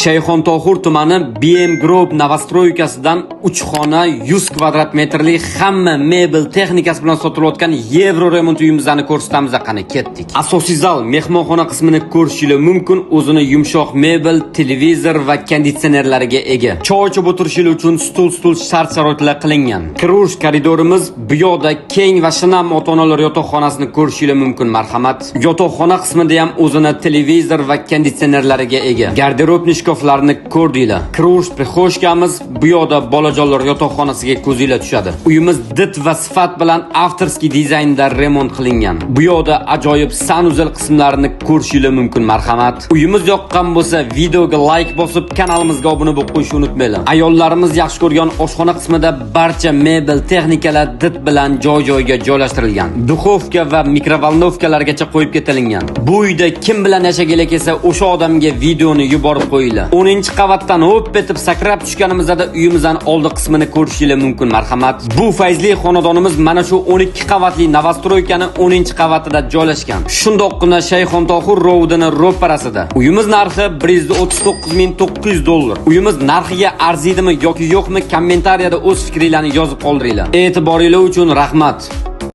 Shayxontohur tumani BM Group Novostroykasidan 3 xona 100 kvadrat metrlik hamma mebel texnikasi bilan sotilayotgan Yevro remont uyimizni ko'rsatamiz. Qani ketdik. Asosiy zal, mehmonxona qismini ko'rishingiz mumkin. O'zini yumshoq mebel, televizor va konditsionerlarga ega. Choy ichib o'tirishingiz uchun stul shart-sharoitlar qilingan. Kirish koridorimiz bu yoqda keng va shinam ota-onalar yotoqxonasini ko'rishingiz mumkin. Marhamat. Yotoqxona qismida ham o'zini televizor va konditsionerlarga ega. Garderobni shkaflarni ko'rdinglar. Kirish prixoshkamiz bu yoqda bolajonlar yotoqxonasiga ko'zinglar tushadi. Uyimiz dit va sifat bilan avtorskiy dizaynda remont qilingan. Bu yoqda ajoyib sanuzel qismlarini ko'rishingiz mumkin. Marhamat. Uyimiz yoqqan bo'lsa, videoga like bosib, kanalimizga obuna bo'lib qo'yishni unutmanglar. Ayollarimiz yaxshi ko'rgan oshxona qismida barcha mebel texnikalar dit bilan joy-joyiga joylashtirilgan. Duxovka va mikrovolnovkalargacha qo'yib ketilgan. Bu uyda kim bilan yashagili kelsa, o'sha odamga videoni yuborib qo'yinglar. 10-qavatdan hop etib sakrab tushganimizda uyimizning oldi qismini ko'rishingiz mumkin. Marhamat. Bu fayzli xonadonimiz mana shu 12 qavatli Novostroykani 10-qavatida joylashgan. Shundoqqina Shayxontohur ro'vidining ro'parasida. Uyimiz narxi $199,900. Uyimiz narxiga arziydimi yoki yo'qmi, kommentariyada o'z fikringizni yozib qoldiringlar. E'tiboringiz uchun rahmat.